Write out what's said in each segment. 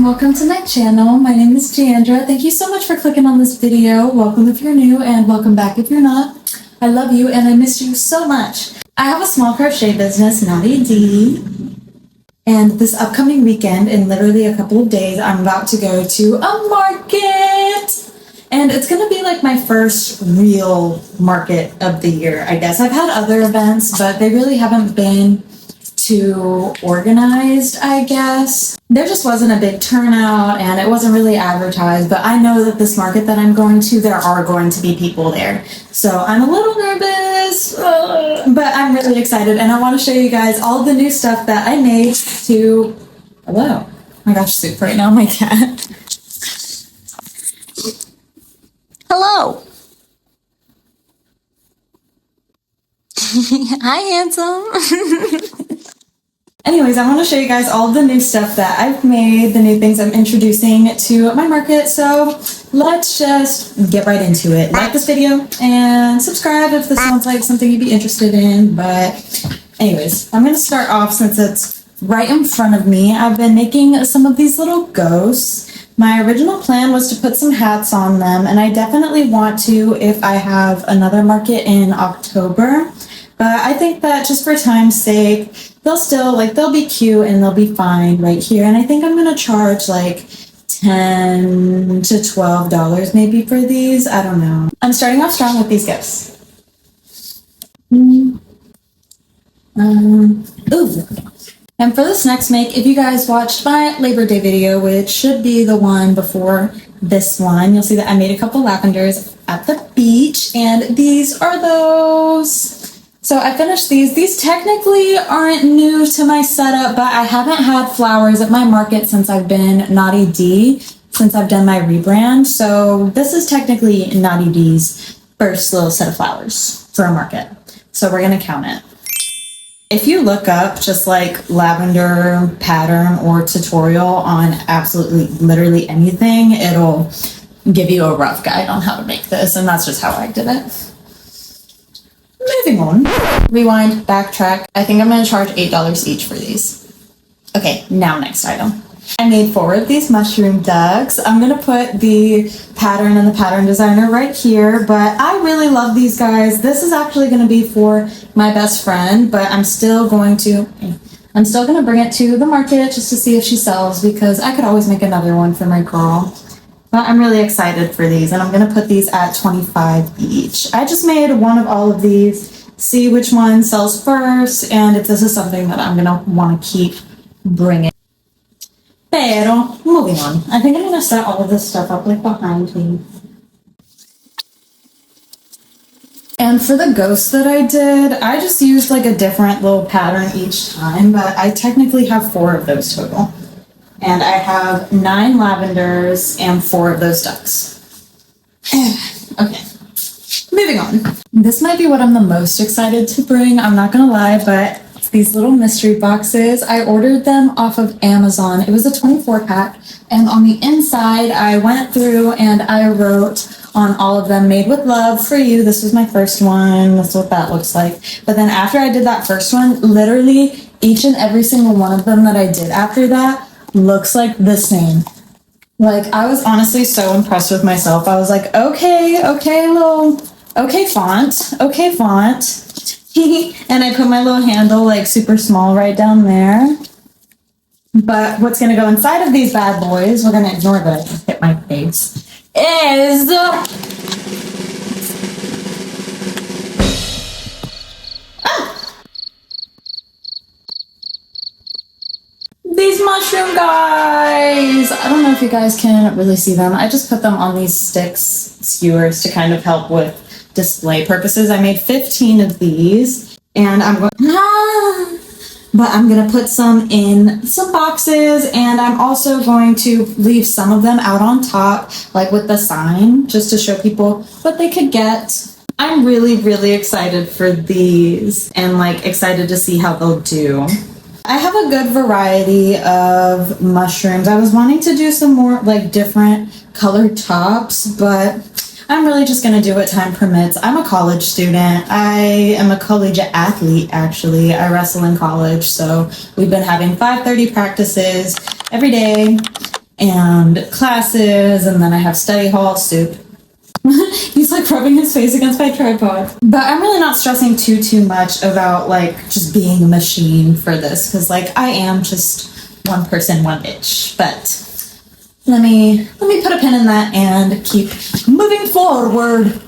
welcome to my channel. My name is Jandra. Thank you so much for clicking on this video. Welcome if you're new and welcome back if you're not. I love you and I miss you so much. I have a small crochet business, Naughty D, and this upcoming weekend, in literally a couple of days, I'm about to go to a market. And it's going to be like my first real market of the year, I guess. I've had other events, but they really haven't been too organized, I guess. There just wasn't a big turnout and it wasn't really advertised, but I know that this market that I'm going to, there are going to be people there. So I'm a little nervous, but I'm really excited and I want to show you guys all the new stuff that I made to... Hello. My gosh, soup right now, my cat. Hello. Hi, handsome. Anyways, I want to show you guys all the new stuff that I've made, the new things I'm introducing to my market. So let's just get right into it. Like this video and subscribe if this sounds like something you'd be interested in. But anyways, I'm going to start off since it's right in front of me. I've been making some of these little ghosts. My original plan was to put some hats on them, and I definitely want to if I have another market in October. But I think that just for time's sake, they'll be cute and they'll be fine right here. And I think I'm going to charge like $10 to $12 maybe for these. I don't know. I'm starting off strong with these gifts. Ooh. And for this next make, if you guys watched my Labor Day video, which should be the one before this one, you'll see that I made a couple lavenders at the beach, and these are those. So I finished these. These technically aren't new to my setup, but I haven't had flowers at my market since I've been Naughty D, since I've done my rebrand. So this is technically Naughty D's first little set of flowers for a market. So we're going to count it. If you look up just like lavender pattern or tutorial on absolutely literally anything, it'll give you a rough guide on how to make this, and that's just how I did it. Moving on. Rewind, backtrack. I think I'm going to charge $8 each for these. Okay, now next item. I made 4 of these mushroom ducks. I'm going to put the pattern and the pattern designer right here, but I really love these guys. This is actually going to be for my best friend, but I'm still going to bring it to the market just to see if she sells, because I could always make another one for my girl. But I'm really excited for these, and I'm going to put these at $25 each. I just made one of all of these, see which one sells first, and if this is something that I'm going to want to keep bringing. Pero, moving on. I think I'm going to set all of this stuff up like behind me. And for the ghosts that I did, I just used like a different little pattern each time, but I technically have 4 of those total. And I have 9 lavenders and 4 of those ducks. Okay, moving on. This might be what I'm the most excited to bring, I'm not gonna lie, but these little mystery boxes, I ordered them off of Amazon. It was a 24 pack, and on the inside, I went through and I wrote on all of them, made with love for you. This was my first one. That's what that looks like. But then after I did that first one, literally each and every single one of them that I did after that looks like the same. Like, I was honestly so impressed with myself. I was like, okay font. And I put my little handle like super small right down there. But what's going to go inside of these bad boys, we're going to ignore that I just hit my face, is these mushroom guys. I don't know if you guys can really see them. I just put them on these sticks, skewers, to kind of help with display purposes. I made 15 of these, and I'm going to put some in some boxes, and I'm also going to leave some of them out on top, like with the sign, just to show people what they could get. I'm really, really excited for these, and like excited to see how they'll do. I have a good variety of mushrooms. I was wanting to do some more like different colored tops, but I'm really just going to do what time permits. I'm a college student. I am a collegiate athlete, actually. I wrestle in college, so we've been having 5:30 practices every day. and classes, and then I have study hall. Soup. He's like rubbing his face against my tripod. But I'm really not stressing too much about like just being a machine for this, because like I am just one person, one itch. But let me put a pin in that and keep moving forward.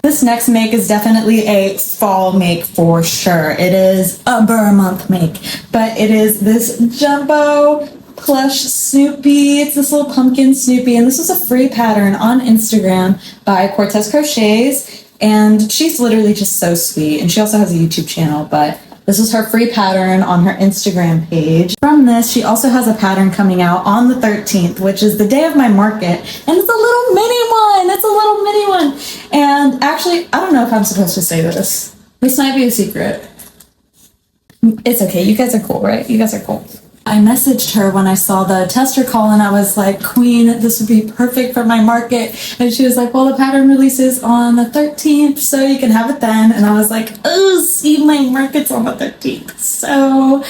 This next make is definitely a fall make for sure. It is a burr month make, but it is this jumbo plush Snoopy. It's this little pumpkin Snoopy, and this was a free pattern on Instagram by Crochets, and she's literally just so sweet, and she also has a YouTube channel, but this was her free pattern on her Instagram page. From this, she also has a pattern coming out on the 13th, which is the day of my market, and it's a little mini one. It's a little mini one, and actually, I don't know if I'm supposed to say this. This might be a secret. It's okay. You guys are cool, right? You guys are cool. I messaged her when I saw the tester call, and I was like, Queen, this would be perfect for my market. And she was like, well, the pattern releases on the 13th, so you can have it then. And I was like, oh, see, my market's on the 13th. So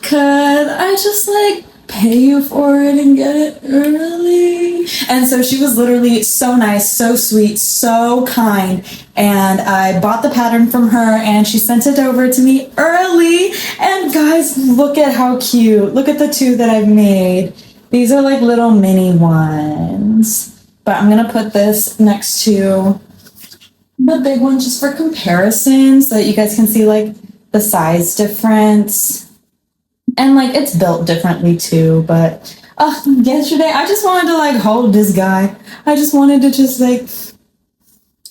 could I just like pay you for it and get it early? And so she was literally so nice, so sweet, so kind. And I bought the pattern from her, and she sent it over to me early. And guys, look at how cute. Look at the two that I've made. These are like little mini ones. But I'm going to put this next to the big one just for comparison, so that you guys can see like the size difference. And like it's built differently too, but yesterday I just wanted to like hold this guy. I just wanted to just like,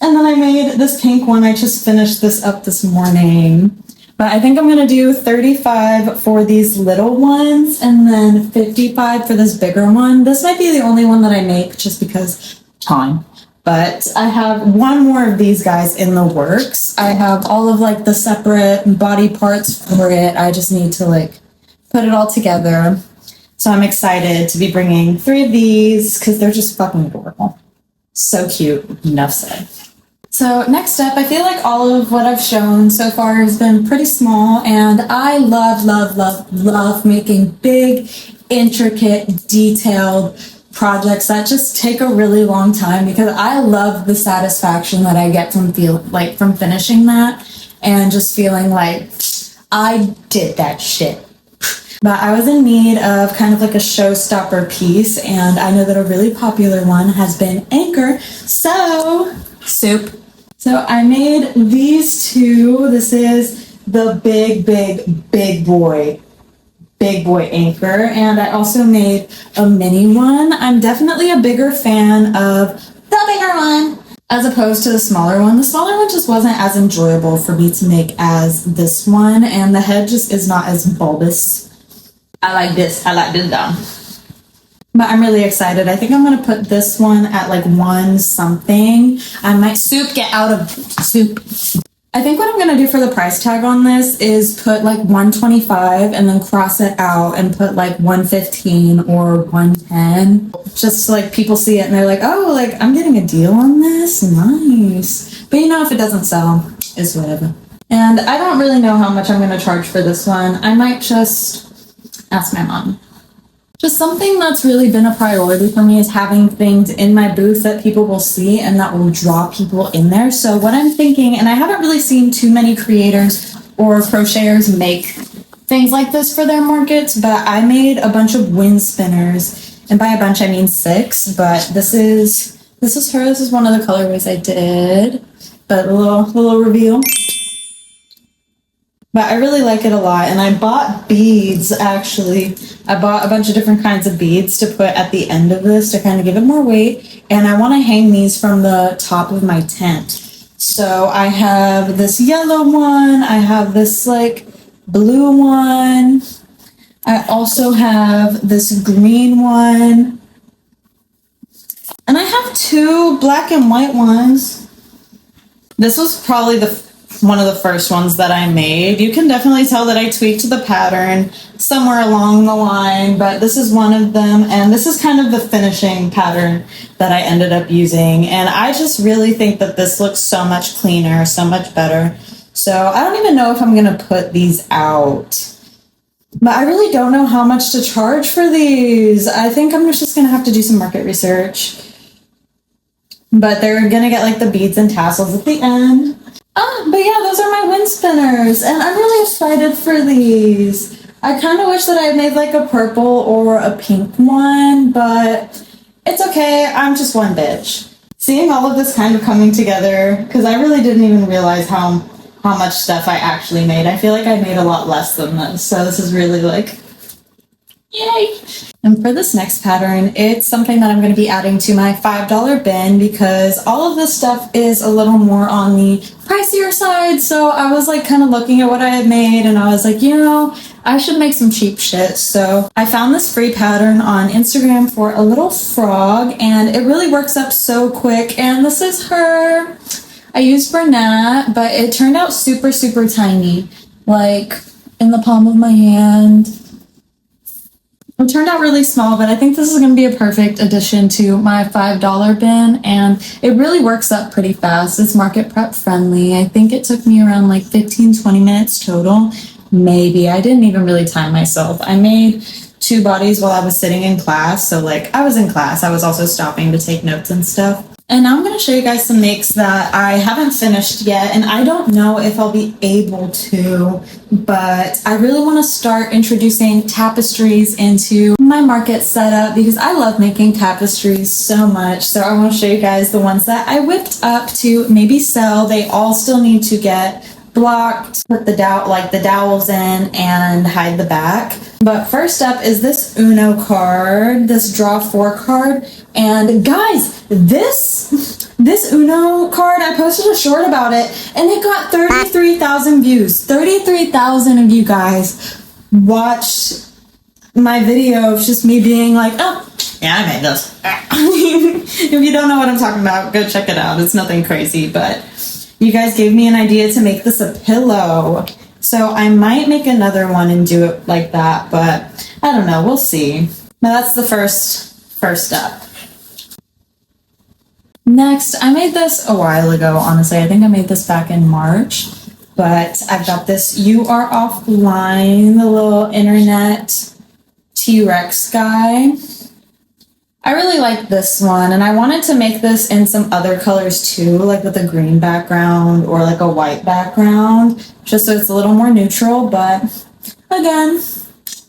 and then I made this pink one. I just finished this up this morning. But I think I'm going to do 35 for these little ones and then 55 for this bigger one. This might be the only one that I make just because time. But I have one more of these guys in the works. I have all of like the separate body parts for it. I just need to like put it all together. So I'm excited to be bringing 3 of these because they're just fucking adorable. So cute. Enough said. So next up, I feel like all of what I've shown so far has been pretty small, and I love making big, intricate, detailed projects that just take a really long time, because I love the satisfaction that I get from from finishing that and just feeling like I did that shit. But I was in need of kind of like a showstopper piece, and I know that a really popular one has been Anchor, so soup. So I made these two. This is the big boy Anchor, and I also made a mini one. I'm definitely a bigger fan of the bigger one as opposed to the smaller one. The smaller one just wasn't as enjoyable for me to make as this one, and the head just is not as bulbous. I like this down. But I'm really excited. I think I'm going to put this one at like 1 something. I might get out of soup. I think what I'm going to do for the price tag on this is put like 125 and then cross it out and put like 115 or 110. Just so like people see it and they're like, oh, like I'm getting a deal on this. Nice. But you know, if it doesn't sell, it's whatever. And I don't really know how much I'm going to charge for this one. I might just ask my mom. Just something that's really been a priority for me is having things in my booth that people will see and that will draw people in there. So what I'm thinking, and I haven't really seen too many creators or crocheters make things like this for their markets, but I made a bunch of wind spinners, and by a bunch I mean 6, but this is her. This is one of the colorways I did, but a little reveal. But I really like it a lot, and I bought beads, actually. I bought a bunch of different kinds of beads to put at the end of this to kind of give it more weight, and I want to hang these from the top of my tent. So I have this yellow one, I have this like blue one, I also have this green one, and I have 2 black and white ones. This was probably one of the first ones that I made. You can definitely tell that I tweaked the pattern somewhere along the line, but this is one of them, and this is kind of the finishing pattern that I ended up using, and I just really think that this looks so much cleaner, so much better. So I don't even know if I'm gonna put these out. But I really don't know how much to charge for these. I think I'm just gonna have to do some market research. But they're gonna get like the beads and tassels at the end. But yeah, those are my wind spinners, and I'm really excited for these. I kind of wish that I had made like a purple or a pink one, but it's okay. I'm just one bitch. Seeing all of this kind of coming together, because I really didn't even realize how much stuff I actually made. I feel like I made a lot less than this, so this is really like, yay! And for this next pattern, it's something that I'm going to be adding to my $5 bin because all of this stuff is a little more on the pricier side. So I was like kind of looking at what I had made and I was like, you know, I should make some cheap shit. So I found this free pattern on Instagram for a little frog and it really works up so quick. And this is her. I used Bernat, but it turned out super, super tiny, like in the palm of my hand. It turned out really small, but I think this is going to be a perfect addition to my $5 bin, and it really works up pretty fast. It's market prep friendly. I think it took me around like 15-20 minutes total, maybe. I didn't even really time myself. I made 2 bodies while I was sitting in class, so like I was in class. I was also stopping to take notes and stuff. And now I'm going to show you guys some makes that I haven't finished yet, and I don't know if I'll be able to, but I really want to start introducing tapestries into my market setup because I love making tapestries so much. So I want to show you guys the ones that I whipped up to maybe sell. They all still need to get blocked, put the dowels in, and hide the back. But first up is this Uno card, this draw 4 card. And guys, this Uno card, I posted a short about it and it got 33,000 views. 33,000 of you guys watched my video of just me being like, oh, yeah, I made this. If you don't know what I'm talking about, go check it out. It's nothing crazy, but you guys gave me an idea to make this a pillow. So I might make another one and do it like that, but I don't know. We'll see. But that's the first up. Next, I made this a while ago, honestly. I think I made this back in March, but I've got this You Are Offline, the little internet T-Rex guy. I really like this one, and I wanted to make this in some other colors too, like with a green background or like a white background, just so it's a little more neutral, but again,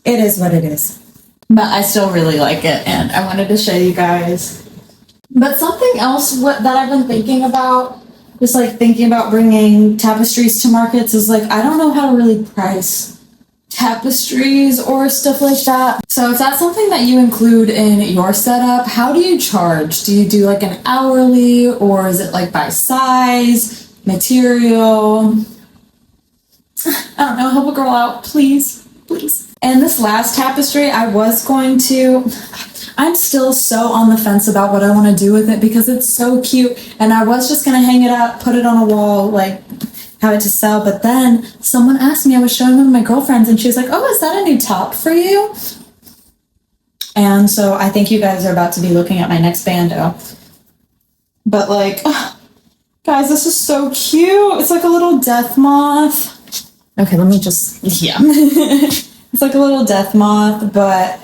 it is what it is. But I still really like it, and I wanted to show you guys. But something else that I've been thinking about, just like thinking about bringing tapestries to markets, is like I don't know how to really price tapestries or stuff like that. So if that's something that you include in your setup, how do you charge? Do you do like an hourly, or is it like by size, material? I don't know, help a girl out, please, please. And this last tapestry, I'm still so on the fence about what I want to do with it because it's so cute, and I was just going to hang it up, put it on a wall, like have it to sell, but then someone asked me, I was showing one of my girlfriends, and she was like, oh, is that a new top for you? And so I think you guys are about to be looking at my next bando. But like, oh, guys, this is so cute. It's like a little death moth. Okay, let me just, yeah. It's like a little death moth, but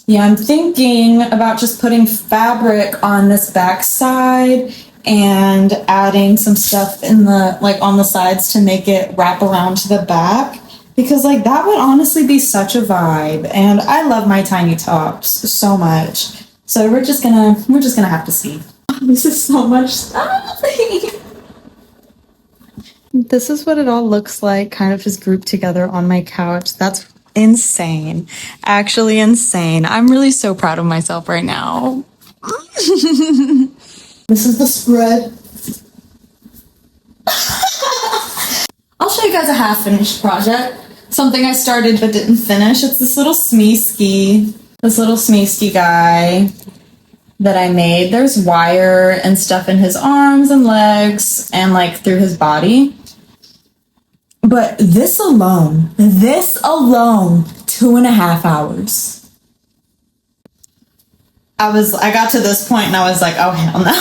yeah, I'm thinking about just putting fabric on this back side and adding some stuff in the, like on the sides to make it wrap around to the back, because like that would honestly be such a vibe. And I love my tiny tops so much. So we're just gonna have to see. This is so much stuff. This is what it all looks like, kind of just grouped together on my couch. That's insane. Actually insane. I'm really so proud of myself right now. This is the spread. I'll show you guys a half-finished project. Something I started but didn't finish. It's this little Smeeski guy that I made. There's wire and stuff in his arms and legs and like through his body. But this alone, 2.5 hours. I got to this point and I was like, oh hell no.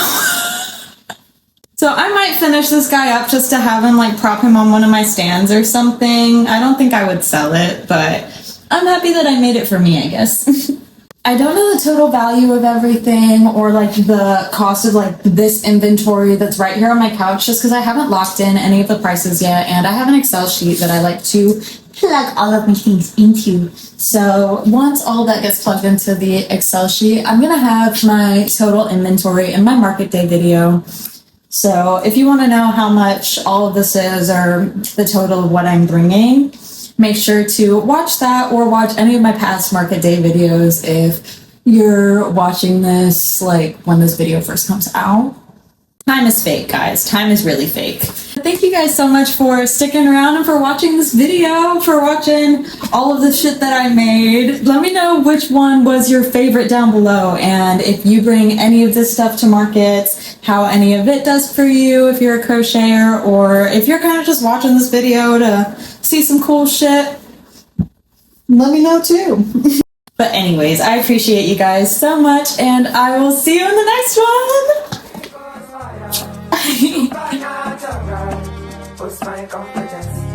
So I might finish this guy up just to have him like prop him on one of my stands or something. I don't think I would sell it, but I'm happy that I made it for me, I guess. I don't know the total value of everything or like the cost of like this inventory that's right here on my couch just because I haven't locked in any of the prices yet, and I have an Excel sheet that I like to plug all of my things into. So once all that gets plugged into the Excel sheet, I'm gonna have my total inventory in my market day video. So if you want to know how much all of this is or the total of what I'm bringing, make sure to watch that or watch any of my past market day videos if you're watching this like when this video first comes out. Time is fake, guys. Time is really fake. Thank you guys so much for sticking around and for watching this video, for watching all of the shit that I made. Let me know which one was your favorite down below, and if you bring any of this stuff to markets, how any of it does for you if you're a crocheter, or if you're kind of just watching this video to see some cool shit. Let me know too. But anyways, I appreciate you guys so much, and I will see you in the next one. What's my confidence?